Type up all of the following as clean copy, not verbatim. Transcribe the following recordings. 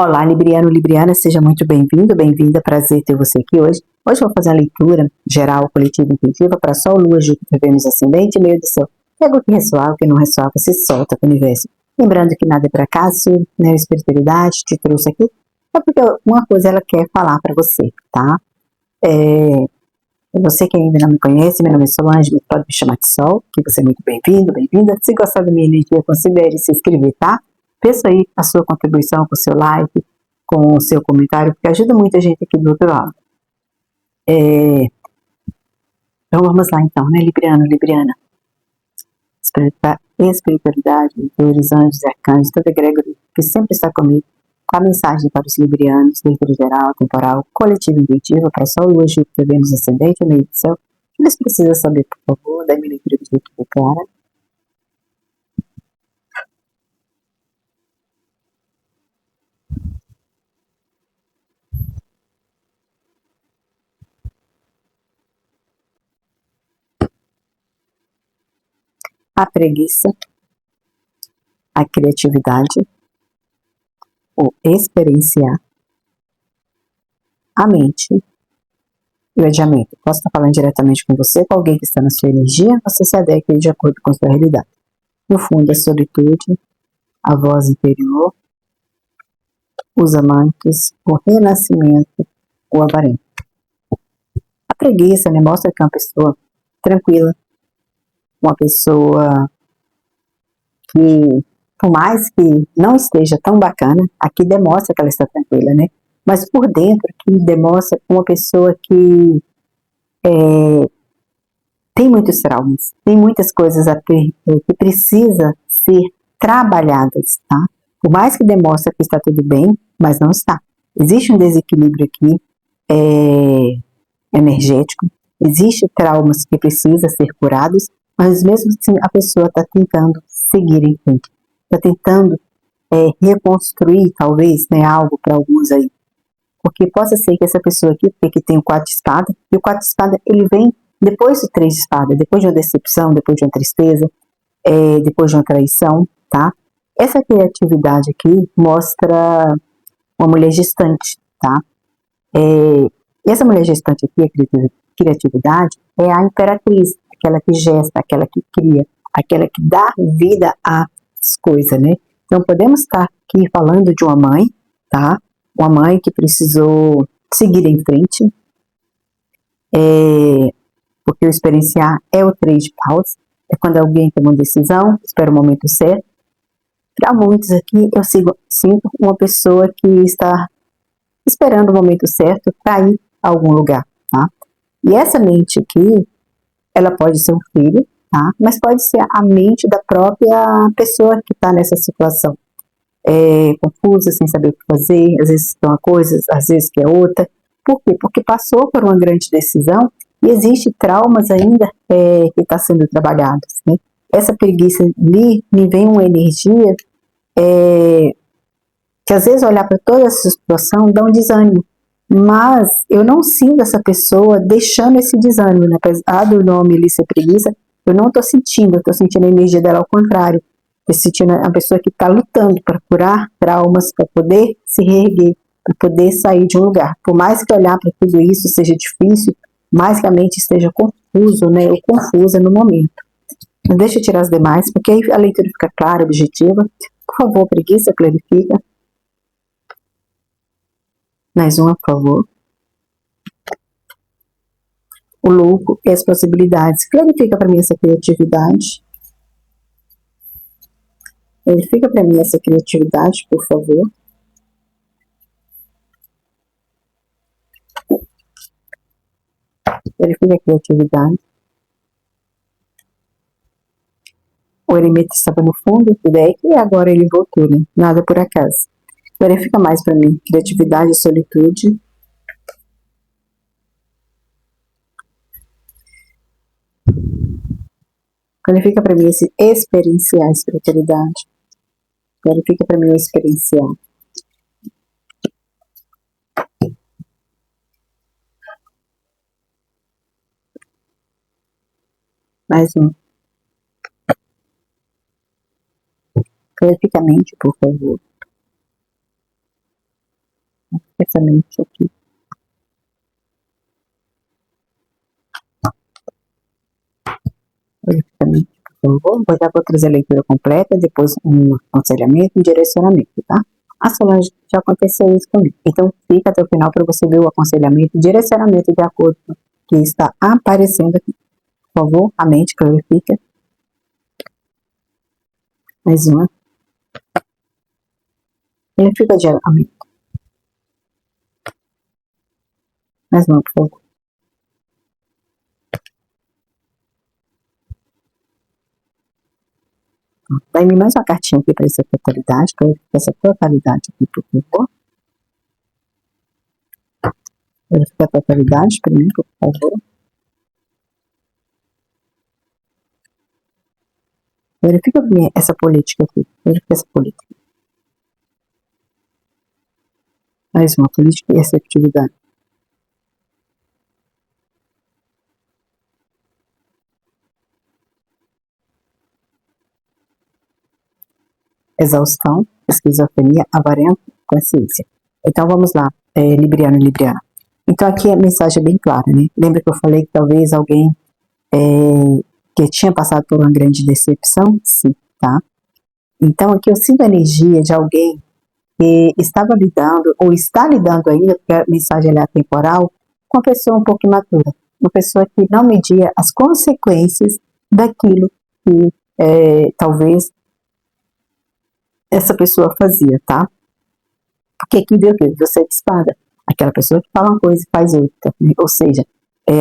Olá, Libriano, Libriana, seja muito bem-vindo, bem-vinda, prazer ter você aqui hoje. Hoje eu vou fazer a leitura geral, coletiva e intuitiva para Sol, Lua, Júpiter, Vênus, Ascendente e meio do céu. Pega o que ressoar, o que não ressoar, você solta para o universo. Lembrando que nada é por acaso, né, a espiritualidade te trouxe aqui, é porque uma coisa ela quer falar para você, tá? Você que ainda não me conhece, meu nome é Solange, mas pode me chamar de Sol, que você é muito bem-vindo, bem-vinda. Se gostar da minha energia, considere se inscrever, tá? Peço aí a sua contribuição com o seu like, com o seu comentário, porque ajuda muita gente aqui do outro lado. Então vamos lá então, né, Libriano, Libriana. Espiritualidade, mentores, anjos, arcanjos, toda egrégora que sempre está comigo, com a mensagem para os librianos, leitura geral, temporal, coletiva e intuitiva, para Sol, Lua, Júpiter, Vênus, Ascendente e meio do céu. Eles precisam saber, por favor, da minha leitura de jeito clara. A preguiça, a criatividade, o experienciar, a mente e o adiamento. Posso estar falando diretamente com você, com alguém que está na sua energia, você se adequa de acordo com a sua realidade. No fundo, a solitude, a voz interior, os amantes, o renascimento, o avarento. A preguiça me mostra que é uma pessoa tranquila, uma pessoa que, por mais que não esteja tão bacana, aqui demonstra que ela está tranquila, né? Mas por dentro, que demonstra uma pessoa que tem muitos traumas, tem muitas coisas que precisa ser trabalhadas, tá? Por mais que demonstre que está tudo bem, mas não está. Existe um desequilíbrio aqui energético, existe traumas que precisam ser curados, mas mesmo assim a pessoa está tentando seguir em frente, está tentando reconstruir talvez, né, algo para alguns aí, porque possa ser que essa pessoa aqui, porque tem o 4 de espada, e o 4 de espada ele vem depois do 3 de espada, depois de uma decepção, depois de uma tristeza, depois de uma traição, tá? Essa criatividade aqui mostra uma mulher gestante, tá? E essa mulher gestante aqui, a criatividade, é a imperatriz, aquela que gesta, aquela que cria, aquela que dá vida às coisas, né? Então podemos estar aqui falando de uma mãe, tá? Uma mãe que precisou seguir em frente, porque o experienciar é o 3 de paus, é quando alguém toma uma decisão, espera o momento certo. Para muitos aqui, eu sinto uma pessoa que está esperando o momento certo para ir a algum lugar, tá? E essa mente aqui, ela pode ser um filho, tá? Mas pode ser a mente da própria pessoa que está nessa situação. Confusa, sem saber o que fazer, às vezes é uma coisa, às vezes que é outra. Por quê? Porque passou por uma grande decisão e existe traumas ainda que estão sendo trabalhados, né? Essa preguiça ali me vem uma energia que às vezes olhar para toda essa situação dá um desânimo, mas eu não sinto essa pessoa deixando esse desânimo, né? Apesar do nome ali ser preguiça, eu não estou sentindo, eu estou sentindo a energia dela ao contrário, estou sentindo a pessoa que está lutando para curar traumas, para poder se reerguer, para poder sair de um lugar. Por mais que olhar para tudo isso seja difícil, mais que a mente esteja confuso, né, ou confusa no momento. Não deixa eu tirar as demais, porque aí a leitura fica clara, objetiva. Por favor, preguiça, clarifica. Mais uma, por favor. O louco e as possibilidades. Clarifica para mim essa criatividade. Clarifica para mim essa criatividade, por favor. Clarifica a criatividade. O eremita estava no fundo do deck e agora ele voltou, né? Nada por acaso. Clarifica mais para mim. Criatividade e solitude. Clarifica para mim esse experienciar a espiritualidade. Clarifica para mim o experienciar. Mais um. Clarifica a mente, por favor. essa mente aqui. Politicamente, por favor. Já vou trazer a leitura completa, depois um aconselhamento e um direcionamento, tá? A Solange, já aconteceu isso comigo. Então, fica até o final para você ver o aconselhamento e direcionamento de acordo com o que está aparecendo aqui. Por favor, a mente clarifica. Mais uma. Ele fica de amigo. Mais uma, por favor. Dá-me mais uma cartinha aqui para essa totalidade, para essa totalidade aqui, por favor. Verifica a totalidade primeiro, por favor. Verifica essa política aqui. Verifica essa política. Mais uma política e assertividade. Exaustão, esquizofrenia, avarento, consciência. Então vamos lá, Libriano e Libriana. Então aqui a mensagem é bem clara, né? Lembra que eu falei que talvez alguém que tinha passado por uma grande decepção? Sim, tá? Então aqui eu sinto a energia de alguém que estava lidando, ou está lidando ainda, porque a mensagem é atemporal, com uma pessoa um pouco imatura. Uma pessoa que não media as consequências daquilo que talvez essa pessoa fazia, tá? Porque aqui veio o quê? Você de espada. Aquela pessoa que fala uma coisa e faz outra. Né? Ou seja,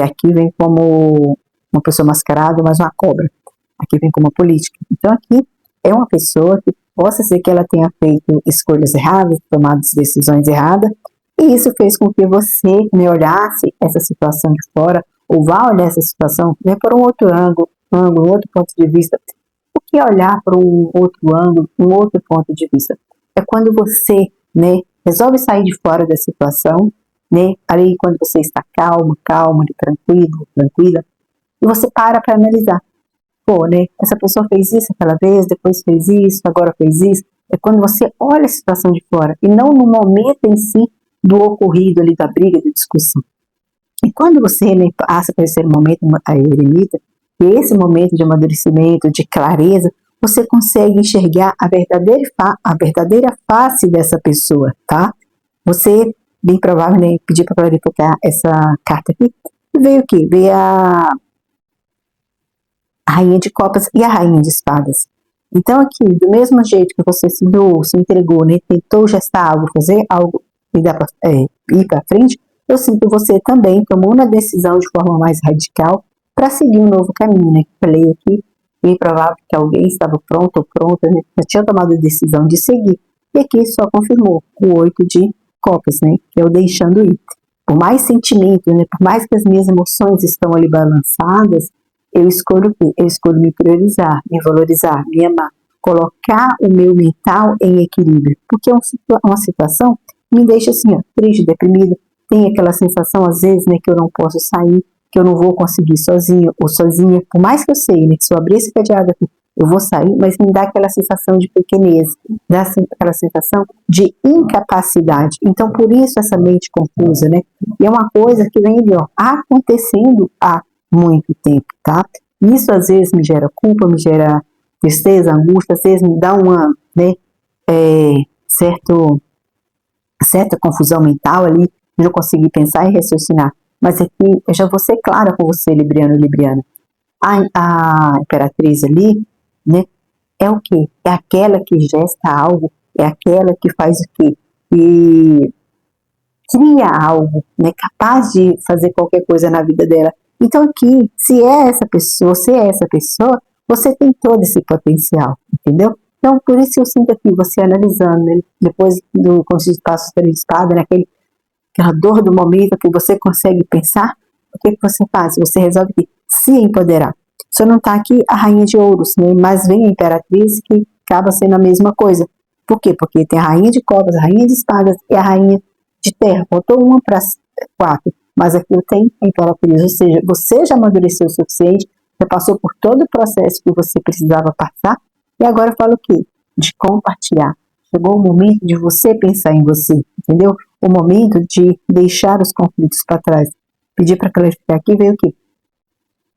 aqui vem como uma pessoa mascarada, mas uma cobra. Aqui vem como uma política. Então aqui é uma pessoa que possa ser que ela tenha feito escolhas erradas, tomado decisões erradas, e isso fez com que você me olhasse essa situação de fora, ou vá olhar essa situação por um outro ângulo, um outro ponto de vista. O que é olhar para um outro ângulo, um outro ponto de vista? É quando você, né, resolve sair de fora da situação, né, ali quando você está calmo, tranquilo, tranquila, e você para analisar. Pô, né, essa pessoa fez isso aquela vez, depois fez isso, agora fez isso. É quando você olha a situação de fora, e não no momento em si do ocorrido ali, da briga, da discussão. E quando você, né, passa por esse momento, a eremita, e esse momento de amadurecimento, de clareza, você consegue enxergar a verdadeira face dessa pessoa, tá? Você, bem provável, né, pedir para clarificar essa carta aqui, e veio o quê? Veio a Rainha de Copas e a Rainha de Espadas. Então aqui, do mesmo jeito que você se doou, se entregou, né, tentou gestar algo, fazer algo e ir para frente, eu sinto que você também tomou uma decisão de forma mais radical para seguir um novo caminho, né? Falei aqui, bem provável que alguém estava pronto ou pronta, né? Já tinha tomado a decisão de seguir. E aqui só confirmou o 8 de copas, né? Que é o deixando ir. Por mais sentimento, né? Por mais que as minhas emoções estão ali balançadas, eu escolho o quê? Eu escolho me priorizar, me valorizar, me amar, colocar o meu mental em equilíbrio. Porque uma situação me deixa assim, ó, triste, deprimido, tem aquela sensação às vezes, né, que eu não posso sair, que eu não vou conseguir sozinho ou sozinha, por mais que eu sei, né, que se eu abrir esse cadeado aqui, eu vou sair, mas me dá aquela sensação de pequenez, dá aquela sensação de incapacidade. Então, por isso essa mente confusa, né? E é uma coisa que vem ali, ó, acontecendo há muito tempo, tá? Isso às vezes me gera culpa, me gera tristeza, angústia, às vezes me dá uma, né, certa confusão mental ali, de não conseguir pensar e raciocinar. Mas aqui eu já vou ser clara com você, Libriano e Libriana. A imperatriz ali, né, é o quê? É aquela que gesta algo, é aquela que faz o quê? E cria algo, né, capaz de fazer qualquer coisa na vida dela. Então aqui, se é essa pessoa, você tem todo esse potencial, entendeu? Então, por isso eu sinto aqui, você analisando, né, depois do Conselho de Passos pela Espada, naquela dor do momento que você consegue pensar, o que você faz? Você resolve se empoderar. Só não está aqui a Rainha de Ouros, né, mas vem a Imperatriz que acaba sendo a mesma coisa. Por quê? Porque tem a Rainha de Copas, a Rainha de Espadas e a Rainha de Terra. Botou uma para 4, mas aqui tem a Imperatriz, ou seja, você já amadureceu o suficiente, já passou por todo o processo que você precisava passar, e agora fala o quê? De compartilhar, Chegou o momento de você pensar em você, entendeu? O momento de deixar os conflitos para trás. Pedir para clarificar aqui, veio o quê?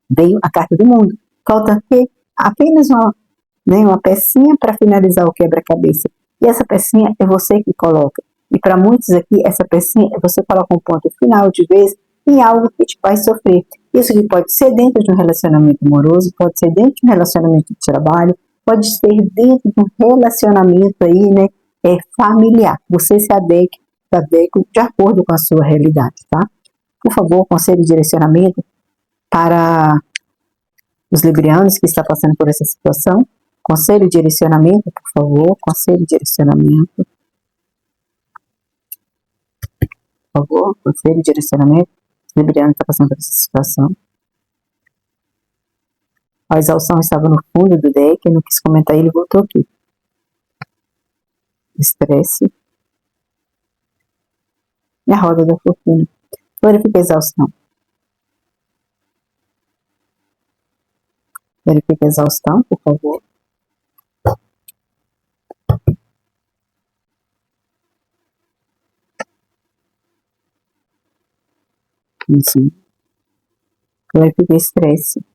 Veio a carta do mundo. Falta aqui apenas uma pecinha para finalizar o quebra-cabeça. E essa pecinha é você que coloca. E para muitos aqui, essa pecinha é você coloca um ponto final de vez em algo que te faz sofrer. Isso que pode ser dentro de um relacionamento amoroso, pode ser dentro de um relacionamento de trabalho, pode ser dentro de um relacionamento aí, né, familiar. Você se adequa de acordo com a sua realidade, tá? Por favor, conselho e direcionamento para os librianos que estão passando por essa situação. Conselho e direcionamento, por favor. Conselho e direcionamento. Por favor, conselho e direcionamento. O libriano está passando por essa situação. A exaustão estava no fundo do deck, eu não quis comentar, ele voltou aqui. Estresse. E a roda da fortuna. Verifique a exaustão. Verifique a exaustão, por favor. Isso. Verifique o estresse.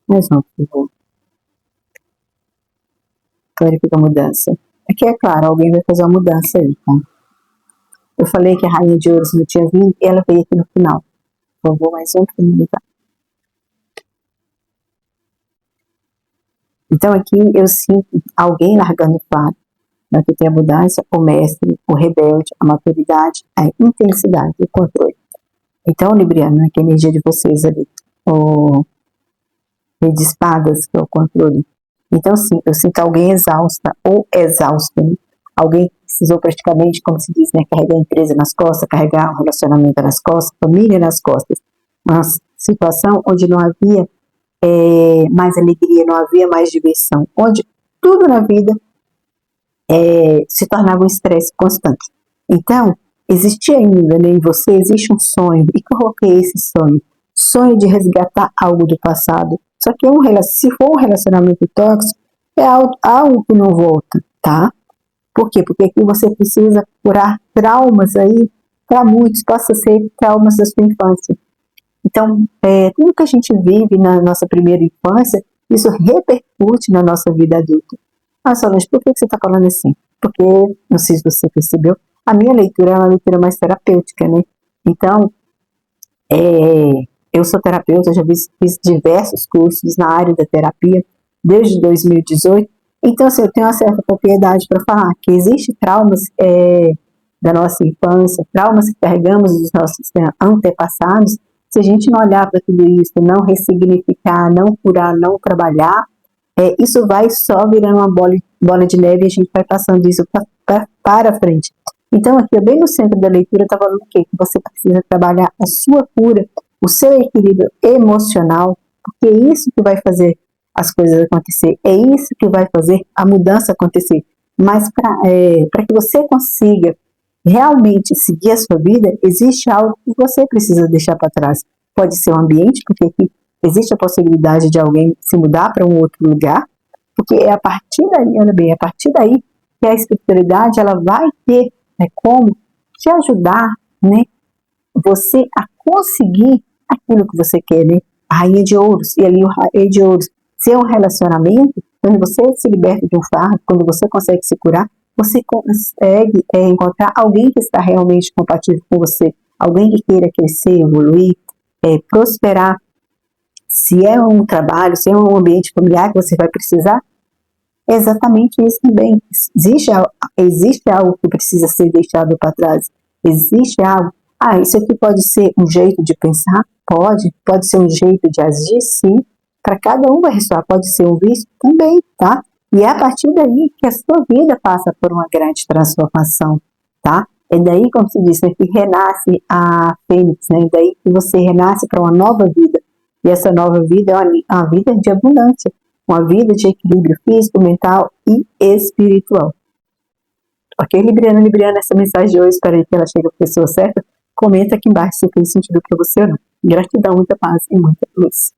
Mais não, por favor. Verifica a mudança. Aqui é claro, alguém vai fazer uma mudança aí, tá? Eu falei que a Rainha de Ouros não tinha vindo e ela veio aqui no final. Por favor, mais um para finalizar. Então aqui eu sinto alguém largando o fardo. Aqui tem a mudança, o mestre, o rebelde, a maturidade, a intensidade, o controle. Então, Libriano, aqui a energia de vocês ali. O rei de espadas, que é o controle. Então, sim, eu sinto alguém exausta ou exausto. Né? Alguém que precisou praticamente, como se diz, né, carregar a empresa nas costas, carregar o relacionamento nas costas, família nas costas. Uma situação onde não havia mais alegria, não havia mais diversão. Onde tudo na vida se tornava um estresse constante. Então, existia ainda, né, em você, existe um sonho. E qual que é esse sonho? Sonho de resgatar algo do passado. Só que se for um relacionamento tóxico, é algo que não volta, tá? Por quê? Porque aqui você precisa curar traumas aí, para muitos, possa ser traumas da sua infância. Então, tudo que a gente vive na nossa primeira infância, isso repercute na nossa vida adulta. Ah, Solange, por que você está falando assim? Porque, não sei se você percebeu, a minha leitura é uma leitura mais terapêutica, né? Então, eu sou terapeuta, já fiz diversos cursos na área da terapia, desde 2018. Então, assim, eu tenho uma certa propriedade para falar que existem traumas da nossa infância, traumas que carregamos dos nossos antepassados. Se a gente não olhar para tudo isso, não ressignificar, não curar, não trabalhar, isso vai só virando uma bola de neve e a gente vai passando isso para frente. Então, aqui, bem no centro da leitura, está falando o quê? Que você precisa trabalhar a sua cura, o seu equilíbrio emocional, porque é isso que vai fazer as coisas acontecer, é isso que vai fazer a mudança acontecer. Mas para que você consiga realmente seguir a sua vida, existe algo que você precisa deixar para trás. Pode ser o ambiente, porque aqui existe a possibilidade de alguém se mudar para um outro lugar, porque é a partir daí, olha bem, é a partir daí que a espiritualidade ela vai ter como te ajudar, né, você a conseguir aquilo que você quer, né? A Rainha de Ouros, e ali o Rei de Ouros, se é um relacionamento, quando você se liberta de um fardo, quando você consegue se curar, você consegue encontrar alguém que está realmente compatível com você, alguém que queira crescer, evoluir, prosperar. Se é um trabalho, se é um ambiente familiar que você vai precisar, é exatamente isso também. Existe algo que precisa ser deixado para trás. Existe algo. Isso aqui pode ser um jeito de pensar? Pode ser um jeito de agir, sim. Para cada um vai ressoar. Pode ser um vício também, tá? E é a partir daí que a sua vida passa por uma grande transformação, tá? É daí, como se diz, né, que renasce a fênix, né? É daí que você renasce para uma nova vida. E essa nova vida é uma vida de abundância, uma vida de equilíbrio físico, mental e espiritual. Ok, Libriana, essa mensagem de hoje, espero que ela chegue à pessoa certa. Comenta aqui embaixo se fez sentido para você ou não. Gratidão, muita paz e muita luz.